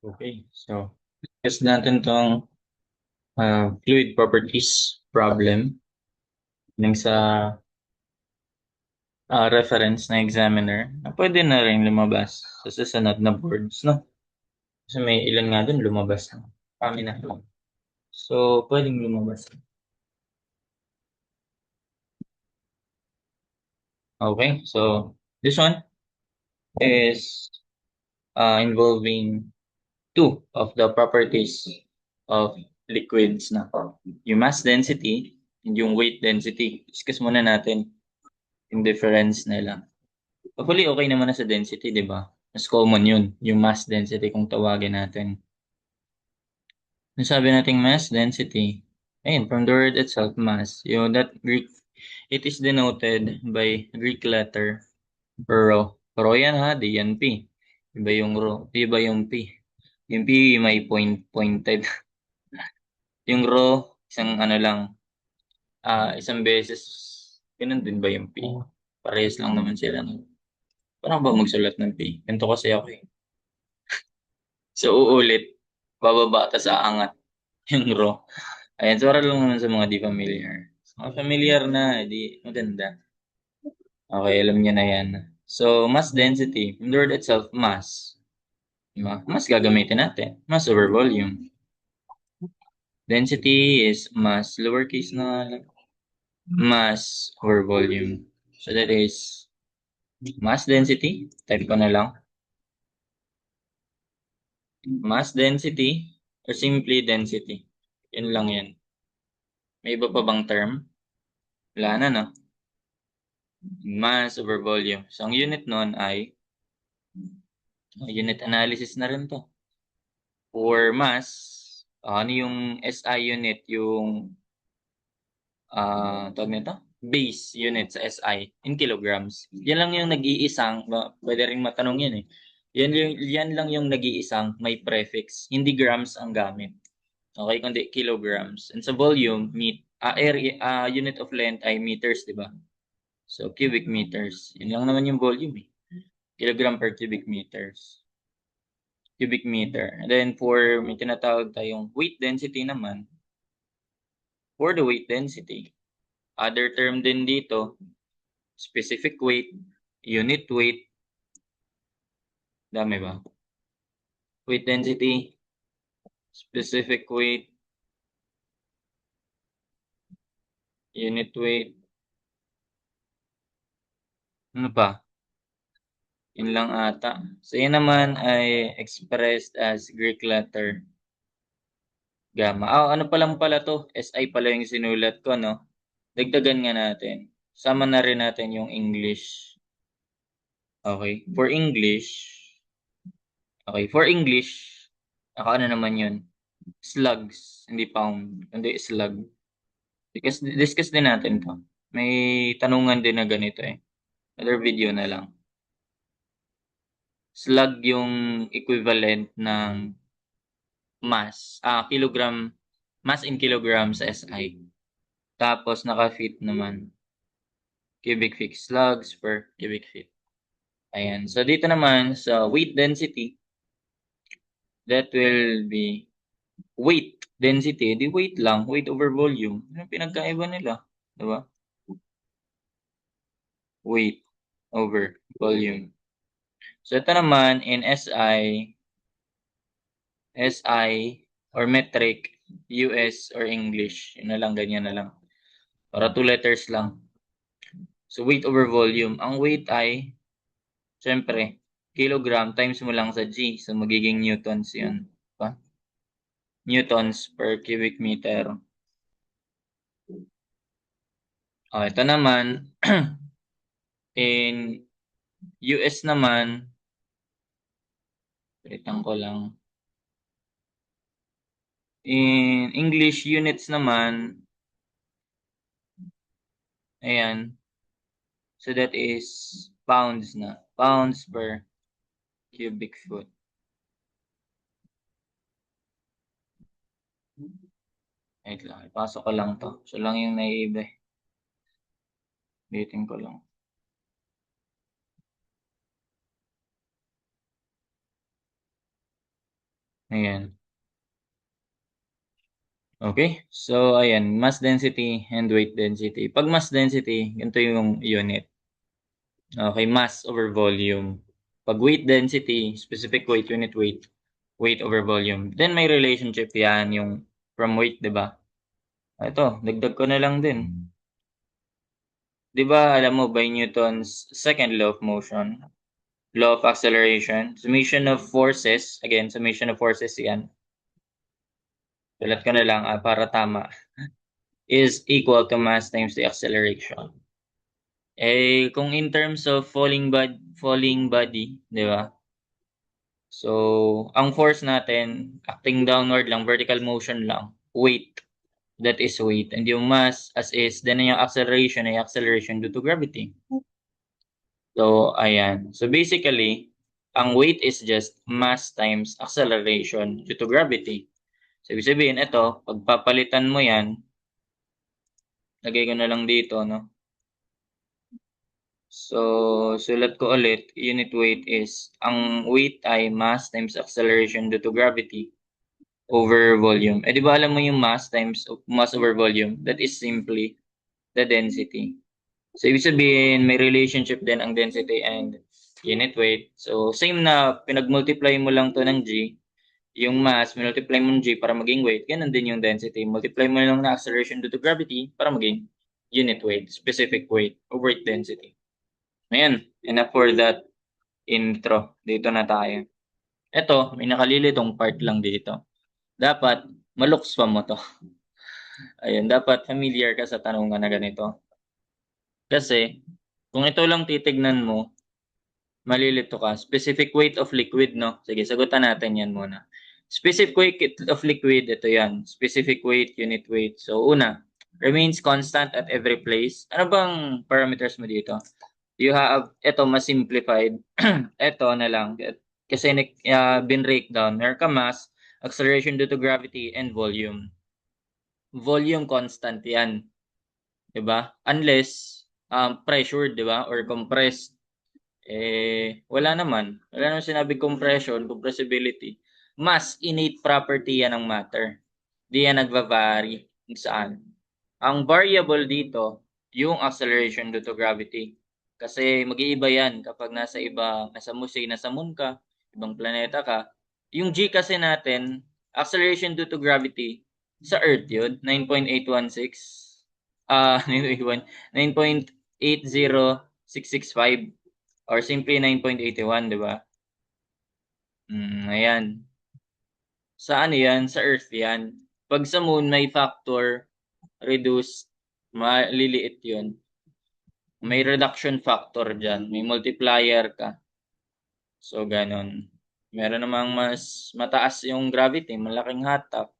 Okay, so test natin tong fluid properties problem ng sa reference na examiner na pwede na rin lumabas sa susunod na boards, no? Kasi may ilan nga dun lumabas na. Kami na. So, pwedeng lumabas. Okay, so this one is involving two of the properties of liquids na. Yung mass density and yung weight density. Discuss muna natin yung difference nila. Hopefully, okay naman na sa density, di ba? Mas common yun, yung mass density kung tawagin natin. Yung sabi nating mass density, ayun, from the word itself, mass, yung that Greek, it is denoted by Greek letter rho. Rho yan ha, di yan P. Iba yung rho, iba yung P. Yung P may pointed. Yung rho, isang ano lang, isang beses, ganun din ba yung P? Parehas lang naman sila. No? Parang ba magsulat ng P? Ganito kasi ako eh. So, uulit, bababa tas aangat yung raw. Ayan, so para lang naman sa mga di familiar. Sa mga familiar na, di maganda. Okay, alam niyo na yan. So, mass density, yung word itself, mass. Diba? Mass gagamitin natin. Mass over volume. Density is mass, lowercase na lang. Mass over volume. So, that is mass density. Type ko na lang. Mass density or simply density. Yun lang yan. May iba pa bang term? Wala na, no? Mass over volume. So, ang unit nun ay unit analysis na rin to. For mass, ano yung SI unit, yung tawag nito? Base unit sa SI in kilograms. Yan lang yung nag-iisang, pwede rin matanong yan eh. Yan lang yung nag-iisang may prefix. Hindi grams ang gamit. Okay, kundi kilograms. And sa volume, area, unit of length ay meters, di ba? So, cubic meters. Yun lang naman yung volume eh. Kilogram per cubic meters. Cubic meter. And then for may tinatawag tayong weight density naman. For the weight density, other term din dito, specific weight, unit weight, dami ba? Weight density, specific weight, unit weight, ano pa? Yun lang ata. So, yan naman ay expressed as Greek letter gamma. Ano pa lang pala to? SI pala yung sinulat ko, no? Dagdagan nga natin. Sama na rin natin yung English. Okay. For English, ano naman yun? Slugs, hindi pound, hindi slug. Because discuss din natin to. May tanungan din na ganito eh. Other video na lang. Slug yung equivalent ng mass in kilograms sa SI. Tapos naka-feet naman. Cubic feet slugs per cubic feet. Ayan. So dito naman sa weight density, that will be weight density, di weight lang, weight over volume. Ano pinagkaiba nila? Diba? Weight over volume. So ito naman in SI or metric, US or English. Yun na lang, ganyan na lang. Para 2 letters lang. So weight over volume. Ang weight ay, syempre, kilogram times mo lang sa G. So magiging newtons yun. Diba? Newtons per cubic meter. Ito naman, in US naman, palitan ko lang. In English units naman, ayan. So that is pounds na. Pounds per cubic foot. Wait lang, ipasok ko lang to. So lang yung naiiba. Bitin ko lang. Ayan. Okay? So, ayan, mass density and weight density. Pag mass density, ganito yung unit. Okay, mass over volume. Pag weight density, specific weight, unit weight, weight over volume. Then may relationship yan, yung from weight, di ba? Ito, dagdag ko na lang din. Di ba, alam mo, by Newton's second law of motion, law of acceleration, summation of forces, again, summation of forces yan. Sulat ko na lang para tama. Is equal to mass times the acceleration. Eh, kung in terms of falling body, di ba? So, ang force natin, acting downward lang, vertical motion lang, weight. That is weight. And yung mass as is, then yung acceleration ay acceleration due to gravity. So, ayan. So, basically, ang weight is just mass times acceleration due to gravity. So, ibig sabihin, ito, pagpapalitan mo yan, lagay ko na lang dito, no? So, sulat ko ulit, unit weight is, ang weight ay mass times acceleration due to gravity over volume. Eh, di ba alam mo yung mass times mass over volume? That is simply the density. So, ibig sabihin, may relationship din ang density and unit weight. So, same na pinag-multiply mo lang to ng G, yung mass, multiply mo ng G para maging weight, ganun din yung density. Multiply mo lang na acceleration due to gravity para maging unit weight, specific weight, or weight density. Ayan, enough for that intro. Dito na tayo. Ito, may nakalilitong part lang dito. Dapat, malukso mo to. Ayun, dapat familiar ka sa tanungan na ganito. Kasi, kung ito lang titignan mo, malilito ka. Specific weight of liquid, no? Sige, sagutan natin yan muna. Specific weight of liquid, ito yan. Specific weight, unit weight. So, una, remains constant at every place. Ano bang parameters mo dito? You have, ito, mas simplified. Ito na lang. Kasi binrake down. Meron ka mass, acceleration due to gravity, and volume. Volume constant yan. 'Di ba? Unless pressured, 'di ba? Or compressed. Eh, wala naman. Wala naman sinabi compression, compressibility. Mass innate property yan ng matter. Di yan nagva-vary kung saan. Ang variable dito, yung acceleration due to gravity. Kasi mag-iiba yan kapag nasa musay, nasa moon ka, ibang planeta ka. Yung G kasi natin, acceleration due to gravity, sa Earth yun, 9.816. 9.80665 or simply 9.81, di ba? Ayan. Sa ano yan? Sa Earth yan. Pag sa Moon, may factor, reduce, maliliit yun. May reduction factor dyan. May multiplier ka. So, ganon. Meron namang mas mataas yung gravity, malaking hatak.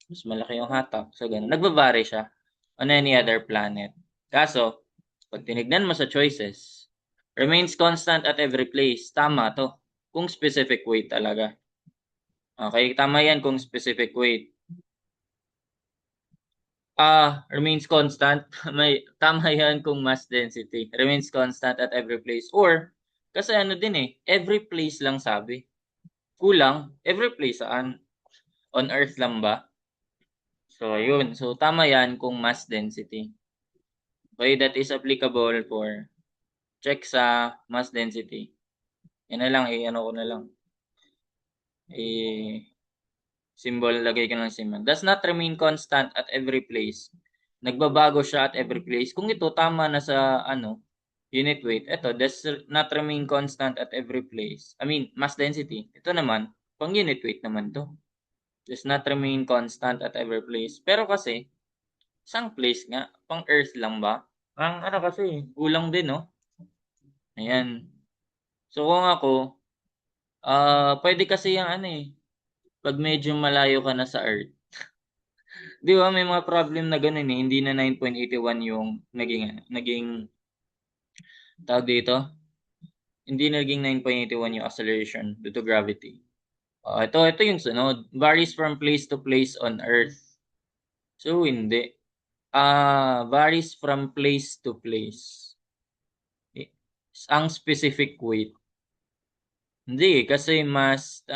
Mas malaki yung hatak. So, ganon. Nagbabari siya on any other planet. Kaso, pag tinignan mo sa choices, remains constant at every place. Tama to. Kung specific weight talaga. Okay, tama yan kung specific weight. Remains constant. Tama yan kung mass density. Remains constant at every place. Or, kasi ano din every place lang sabi. Kulang, every place saan? On Earth lang ba? So, yun. So, tama yan kung mass density. Okay, that is applicable for check sa mass density. Yan na lang, ano ko na lang. Symbol, lagay ko ng symbol. Does not remain constant at every place. Nagbabago siya at every place. Kung ito tama na sa unit weight, ito does not remain constant at every place. I mean, mass density. Ito naman, pang unit weight naman to. Does not remain constant at every place. Pero kasi, isang place nga, pang Earth lang ba? Ang ano kasi, kulang din, no? Ayan. So kung ako, pwede kasi yung pag medyo malayo ka na sa Earth. Di ba may mga problem na ganun hindi na 9.81 yung naging tawag dito. Hindi naging 9.81 yung acceleration due to gravity. Ito yung sunod. Varies from place to place on Earth. So, hindi. Varies from place to place. Ang specific weight. Hindi, kasi ang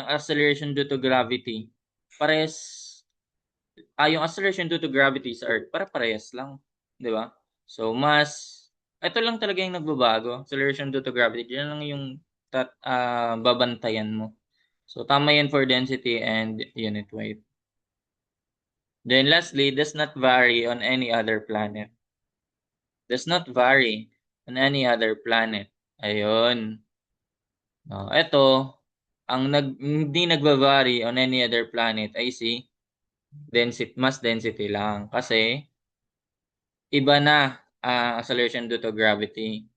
acceleration due to gravity, parehas, yung acceleration due to gravity sa Earth, parehas lang. Di ba? So, ito lang talaga yung nagbabago. Acceleration due to gravity. Yan lang yung babantayan mo. So, tama yan for density and unit weight. Then lastly, does not vary on any other planet. Does not vary on any other planet. Ayun. Ito, hindi nagva-vary on any other planet ay si mass density lang. Kasi, iba na acceleration due to gravity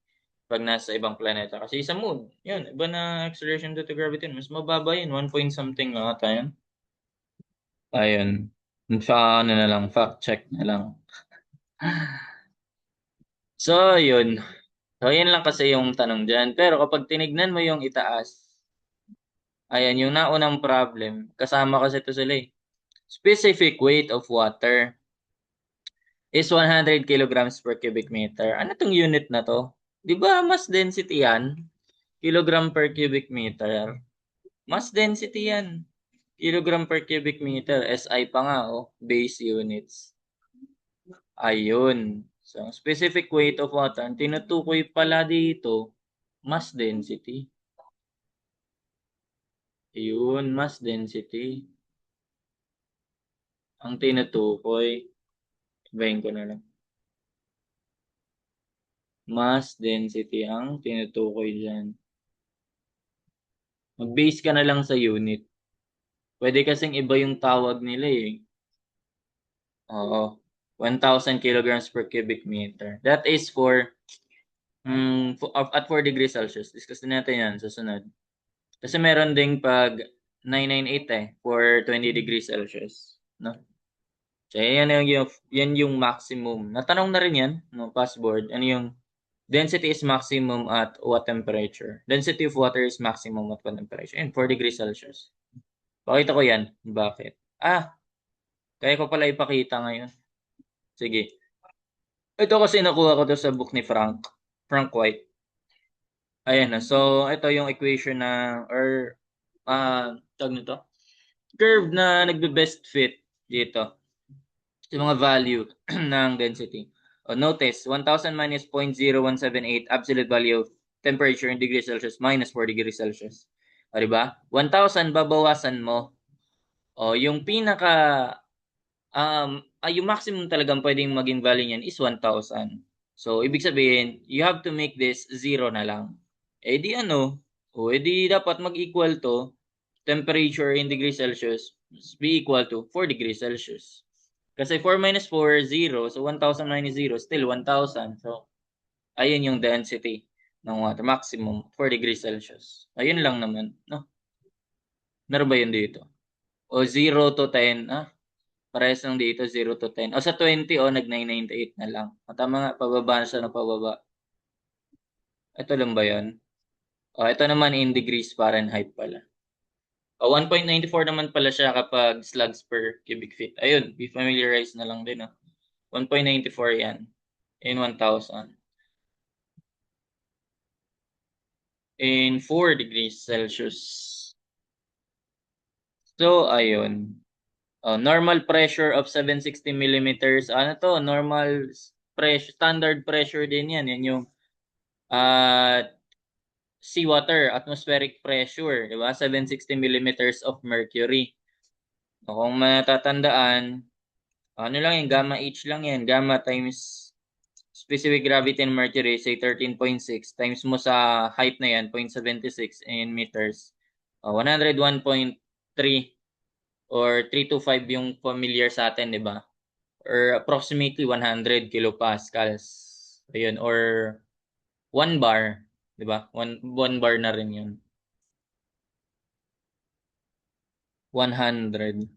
pag nasa ibang planeta. Kasi sa moon, yun, iba na acceleration due to gravity. Mas mababa yun, 1 point something lang ata yun. Ayun. Sa ano na lang, fact check na lang. So, yun. So, yun lang kasi yung tanong dyan. Pero kapag tinignan mo yung itaas, ayan, yung naunang problem, kasama kasi ito sila eh. Specific weight of water is 100 kilograms per cubic meter. Ano tong unit na to? Di ba mass density yan? Kilogram per cubic meter. Mass density yan. Kilogram per cubic meter. SI pa nga, oh. Base units. Ayun. So, specific weight of water. Ang tinutukoy pala dito, mass density. Ayun, mass density. Ang tinutukoy. Ibahin ko na lang. Mass density ang tinutukoy dyan. Mag-base ka na lang sa unit. Pwede kasing iba yung tawag nila eh. Oo. 1,000 kilograms per cubic meter. That is at 4 degrees Celsius. Discuss din natin yan sa sunod. Kasi meron ding pag 998 for 20 degrees Celsius. No? So, yan yung maximum. Natanong na rin yan, no, passboard. Ano yung density is maximum at what temperature? Density of water is maximum at what temperature? And 4 degrees Celsius. Pakita ko yan. Bakit? Kaya ko pala ipakita ngayon. Sige. Ito kasi nakuha ko to sa book ni Frank White. Ayan na. So, ito yung equation na, or, tawag nito, curve na nagbe-best fit dito. Yung mga value ng density. Notice, 1,000 minus 0.0178 absolute value of temperature in degrees Celsius minus 4 degrees Celsius. O, diba? 1,000 babawasan mo. Yung yung maximum talagang pwedeng maging value niyan is 1,000. So, ibig sabihin, you have to make this 0 na lang. Di dapat mag-equal to temperature in degrees Celsius be equal to 4 degrees Celsius. Kasi 4 minus 4, 0. So, 1,000 minus 0, still 1,000. So, ayun yung density ng water. Maximum, 4 degrees Celsius. Ayun lang naman. No? Meron ba yun dito? 0 to 10. Parehas lang dito, 0 to 10. Sa 20, nag-998 na lang. Tama nga, pababa na siya na pababa. Ito lang ba yan? Ito naman in degrees Fahrenheit pala. 1.94 naman pala siya kapag slugs per cubic feet. Ayun, be familiarized na lang din. 1.94 yan in 1,000. In 4 degrees Celsius. So, ayun. Normal pressure of 760 millimeters. Ano to? Normal pressure, standard pressure din yan. Yan yung seawater, atmospheric pressure, di ba? 760 millimeters of mercury. Kung matatandaan, ano lang yan, gamma H lang yan. Gamma times specific gravity in mercury, say 13.6, times mo sa height na yan, 0.76 in meters. 101.3 or 325 yung familiar sa atin, di ba? Or approximately 100 kilopascals. Ayun, or 1 bar, di ba? 1 bar na rin yun. 100.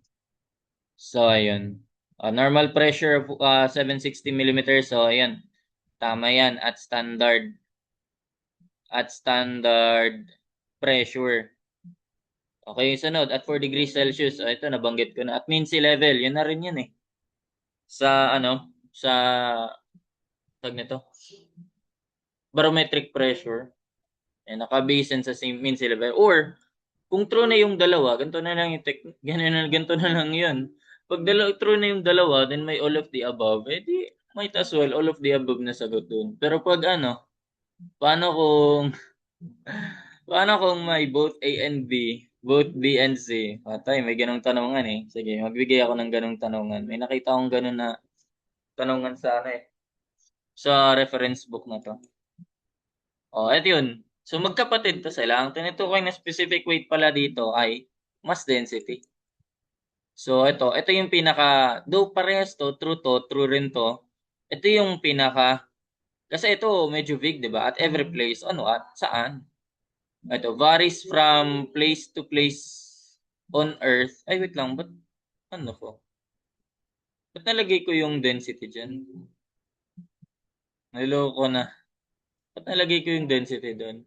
So, ayun. Normal pressure of 760 millimeters. So, ayun. Tama yan at standard pressure. Okay, sunod. At 4 degrees Celsius. Ito, nabanggit ko na. At mean sea level. Yun na rin yun eh. Sa tag nito, barometric pressure. Naka-base sa same mean syllable. Or, kung true na yung dalawa, ganito na lang yung ganito na lang yun. Pag true na yung dalawa, then may all of the above, di might as well all of the above na sagot dun. Pero pag paano kung paano kung may both A and B, both B and C? Patay, may ganong tanungan eh. Sige, magbigay ako ng ganong tanungan. May nakita akong ganon na tanungan sa sa reference book na to. Eto yun. So magkapatid to sila. Ang tinutukoy na specific weight pala dito ay mass density. So ito yung pinaka, though parehas to, true rin to. Ito yung pinaka, kasi ito medyo vague, di ba? At every place, at saan? Ito, varies from place to place on Earth. Ay, wait lang, ano ko? Ba't nalagay ko yung density dyan? Niloko na. Ba't nalagay ko yung density doon?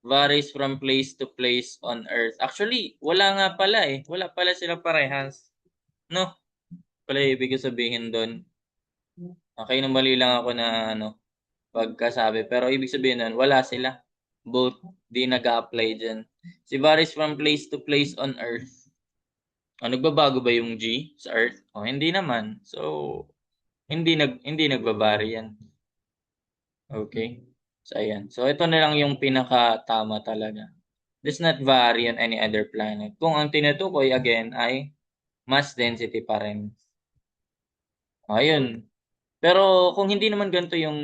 Varies from place to place on Earth. Actually, wala nga pala eh. Wala pala sila parehas. No? Pala ibig sabihin doon. Okay, nang mali lang ako na pagkasabi. Pero ibig sabihin nun, wala sila. Both di nag-a-apply dyan. Si varies from place to place on Earth. Nagbabago ba yung G sa Earth? Hindi naman. So, hindi nagbabari yan. Okay? So, ayan. So, ito na lang yung pinaka-tama talaga. Does not vary on any other planet. Kung ang tinutukoy again ay mass density pa rin. Ayun. Pero kung hindi naman ganito yung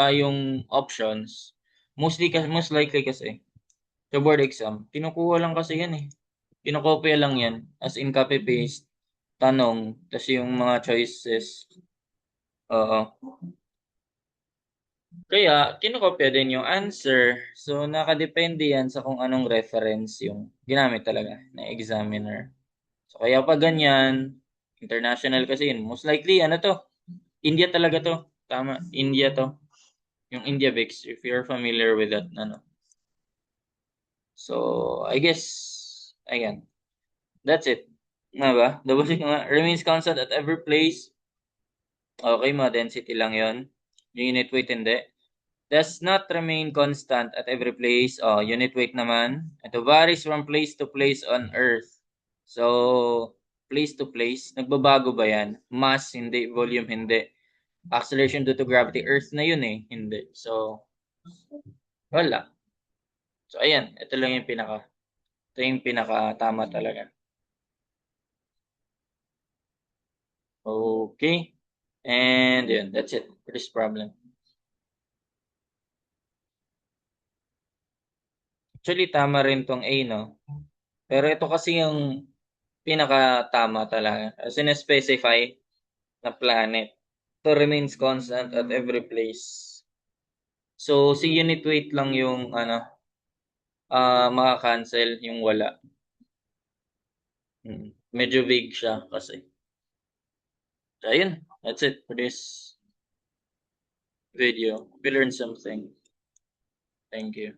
yung options, most likely kasi sa board exam, kinukuha lang kasi yan eh. Kinokopya lang yan as in copy paste tanong tas yung mga choices. Oo. Kaya kinokopya din yung answer. So nakadepende yan sa kung anong reference yung ginamit talaga na examiner. So kaya pag ganyan, international kasi yun. Most likely to? India talaga to. Tama, India to. Yung India Vix, if you're familiar with that, So, I guess, ayan. That's it. Nga ba? Double check nga. Remains constant at every place. Okay, mga density lang yon. Yung unit weight, hindi. Does not remain constant at every place. Unit weight naman. Ito varies from place to place on Earth. So, place to place. Nagbabago ba yan? Mass, hindi. Volume, hindi. Acceleration due to gravity. Earth na yun eh. Hindi. So, wala. So, ayan. Ito yung pinaka tama talaga. Okay. And yun, that's it for this problem. Actually, tama rin tong A, no? Pero ito kasi yung pinaka-tama talaga. As in, specify na planet. Ito remains constant at every place. So, si unit weight lang yung, maka-cancel yung wala. Medyo vague siya kasi. So, ayun. That's it for this video. We learned something. Thank you.